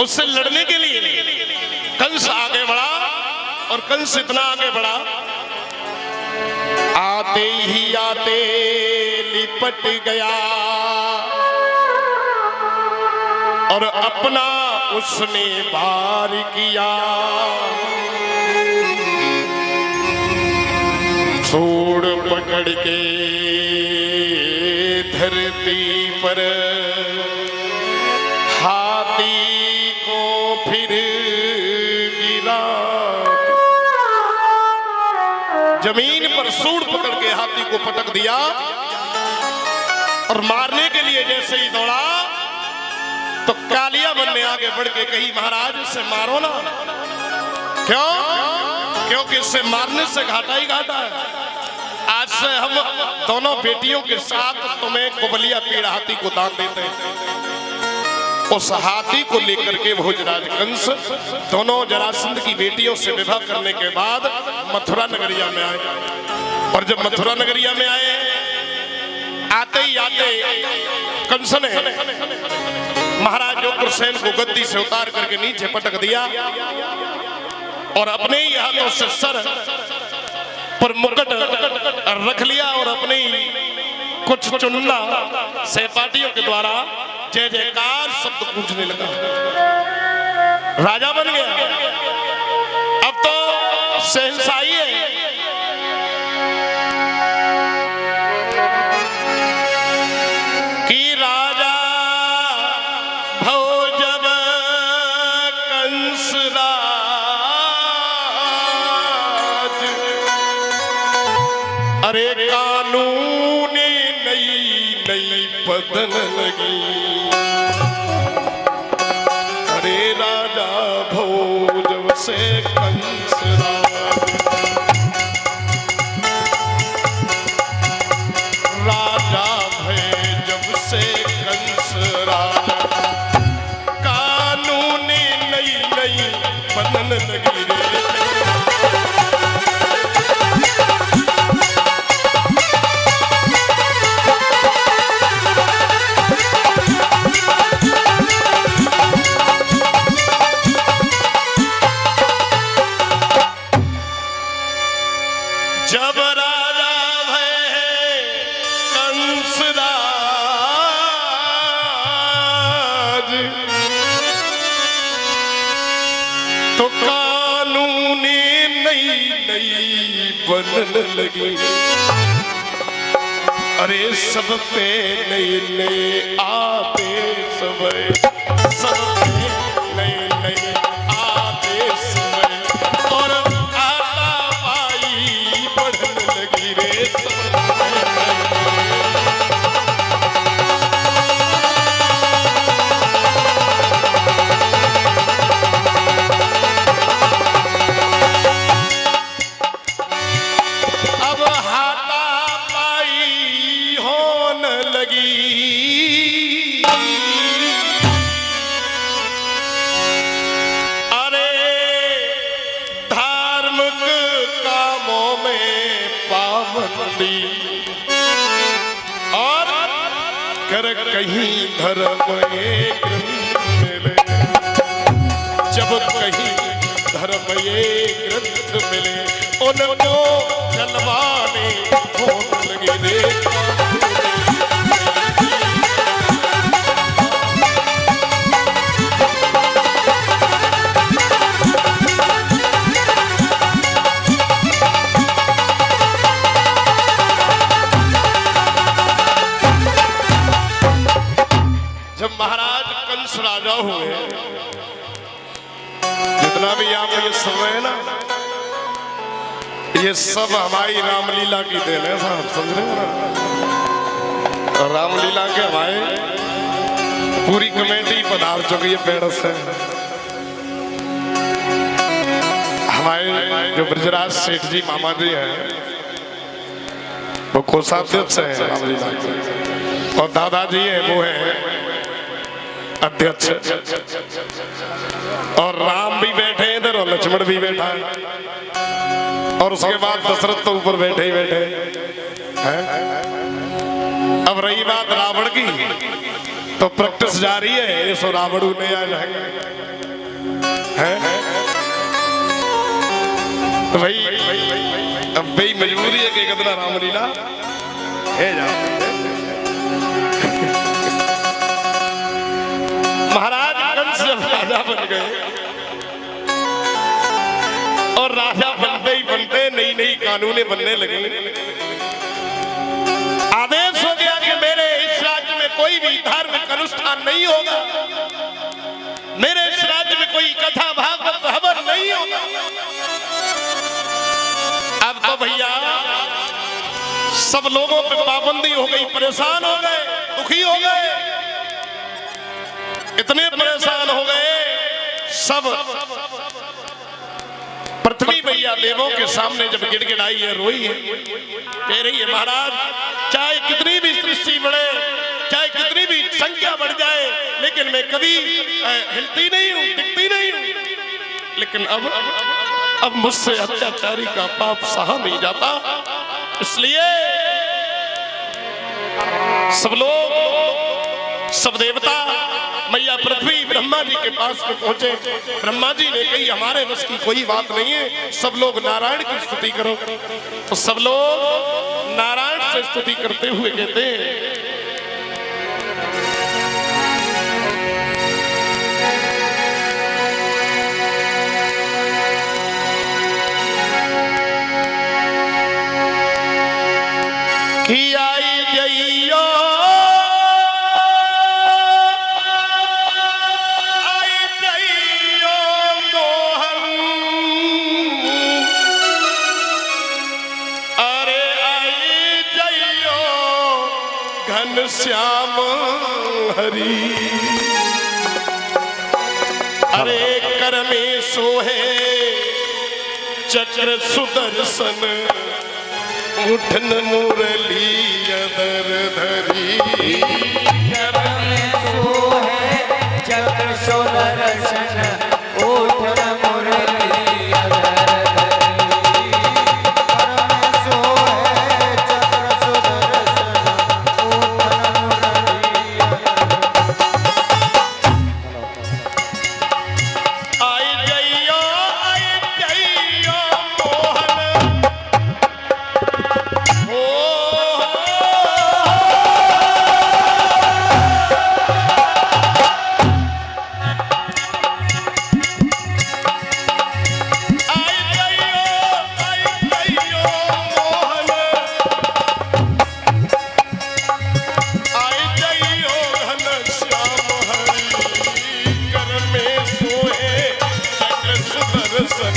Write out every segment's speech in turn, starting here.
उससे लड़ने के लिए कंस आगे बढ़ा और कंस इतना आगे बढ़ा, आते ही आते लिपट गया और अपना उसने वार किया। सूंड पकड़ के धरती पर हाथी को फिर गिरा। जमीन पर सूंड पकड़ के हाथी को पटक दिया और मारने के लिए जैसे ही दौड़ा तो कालिया बनने आगे बढ़ के कही, महाराज इसे मारो ना। क्यों? क्योंकि इसे मारने से घाटा ही घाटा है। आज से हम दोनों बेटियों के साथ तुम्हें कुबलिया पीड़ हाथी को दान देते हैं। उस हाथी को लेकर के भोजराज कंस दोनों जरासंध की बेटियों से विवाह करने के बाद मथुरा नगरिया में आए। और जब मथुरा नगरिया में आए, आते ही आते कंस ने महाराज उग्रसेन को गद्दी से उतार करके नीचे पटक दिया और अपने ही हाथों से सर पर मुकुट रख लिया और अपने ही कुछ चुनना सहपाठियों के द्वारा जय जयकार शब्द गूंजने लगा। राजा बन गया, अब तो शहंशाही है। कि राजा भव जब कंस राज, अरे कानूनी नई नई बदन लगी। अरे राजा भोज से कंस राज, राजा भय जब से कंस राज, कानूनी नई नई बदन लगी रे। जब राजा भय कंस राज, तो कानूनी नई नई बनने लगी। अरे सब पे नए नए आदेश हुए, सब पे नए नए आदेश हुए और आतापाई बढ़ने लगी रे। अब हाथापाई होने लगी। अरे धार्मिक कामों में पाबंदी और कर कहीं धर्म एक ग्रंथ मिले। जब कहीं धर्म एक ग्रंथ मिले उनको जलवाने होने लगे रे। जब महाराज कंस राजा हुए, जितना भी यहाँ पे ये समय है ना, ये सब हमारी रामलीला की देन है साहब, समझ रहे हैं? रामलीला के हमारे पूरी कमेटी पधार चुकी है पेड़ से। हमारे जो ब्रजराज सेठ जी मामा जी हैं वो कोषाध्यक्ष है रामलीला के, और दादाजी है वो है अध्यक्ष, और राम भी बैठे इधर और लक्ष्मण भी बैठा है, और उसके बाद दशरथ तो ऊपर बैठे ही बैठे हैं। अब रही बात रावण की, तो प्रैक्टिस जारी है, सो रावण ने आ जाएंगे। तो भाई अब भाई मजबूरी है कि कितना रामलीला है जा। महाराज कंस जब राजा बन गए और राजा बनते ही बनते नई नई कानूनें बनने लगी। आदेश हो गया कि मेरे इस राज्य में कोई भी धार्मिक अनुष्ठान नहीं होगा, मेरे इस राज्य में कोई कथा भागवत हवन नहीं होगा। अब तो भैया सब लोगों पे पाबंदी हो गई, परेशान हो गए, दुखी हो गए, इतने परेशान हो गए सब। पृथ्वी भैया देवों के सामने जब गिड़गिड़ाई है, रोई है, कह रही है महाराज चाहे कितनी भी सृष्टि बढ़े, चाहे कितनी भी संख्या बढ़ जाए, लेकिन मैं कभी हिलती नहीं हूं, टिकती नहीं हूं। लेकिन अब मुझसे अत्याचारी का पाप सहा नहीं जाता, इसलिए सब लोग, सब देवता मैया पृथ्वी ब्रह्मा जी के पास में पहुंचे। ब्रह्मा जी ने कही हमारे बस की कोई बात नहीं है, सब लोग नारायण की स्तुति करो। तो सब लोग नारायण से स्तुति करते हुए कहते हैं कि आई जइयो श्याम हरि। अरे कर में सोहे चक्र सुदर्शन, उठन मुरली अदर धरी। कर में सोहे चक्र सुदर्शन, उठन मुरली अदर धरी। कर में सोहे चक्र सुदर्शन,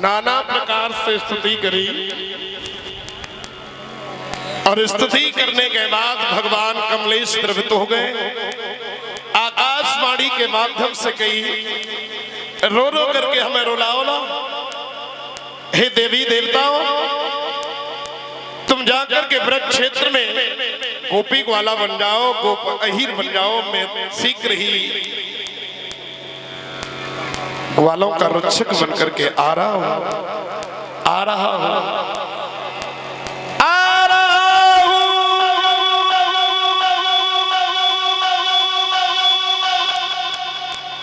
नाना प्रकार से स्तुति करी। और स्तुति करने के बाद भगवान कमलेश द्रवित हो गए। आकाशवाणी के माध्यम से कही, रो रो करके हमें रुलाओ ना। हे देवी देवताओं, तुम जाकर के ब्रज क्षेत्र में गोपी ग्वाला बन जाओ, गोप अहीर बन जाओ। मैं शीघ्र ही ग्वालों का रक्षक बन करके आ रहा हूं, आ रहा हूं, आ रहा हूं।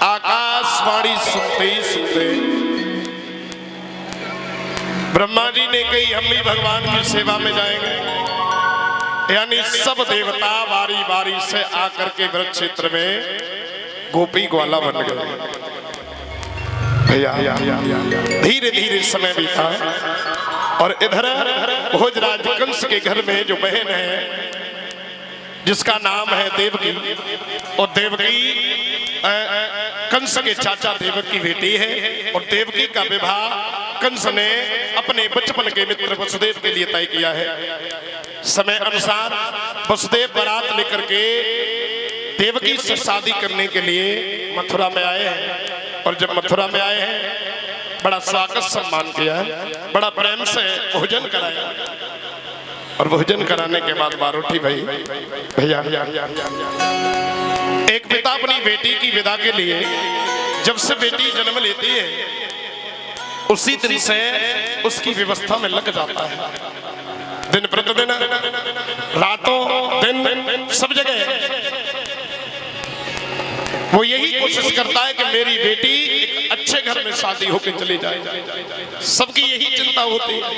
आकाशवाणी सुनते ही सुनते ब्रह्मा जी ने कही, हम भी भगवान की सेवा में जाएंगे। यानी सब देवता बारी बारी से आकर के ब्रज क्षेत्र में गोपी ग्वाला बन गए। भैया धीरे धीरे समय बीता और इधर भोजराज कंस के घर में जो बहन है जिसका नाम है देवकी, और देवकी कंस के चाचा देवक की बेटी है। और देवकी का विवाह कंस ने अपने बचपन के मित्र वसुदेव के लिए तय किया है। समय अनुसार वसुदेव बारात लेकर के देवकी से शादी करने के लिए मथुरा में आए हैं। और जब मथुरा में आए हैं, बड़ा स्वागत सम्मान किया है, बड़ा प्रेम से भोजन कराया। और भोजन कराने के बाद बारोटी भाई भैया एक पिता अपनी बेटी की विदा के लिए जब से बेटी जन्म लेती है उसी दिन से उसकी व्यवस्था में लग जाता है। दिन प्रतिदिन, रातों दिन, सब जगह वो यही कोशिश करता है कि मेरी बेटी एक अच्छे घर में शादी होकर चली जाए। सबकी यही चिंता होती है।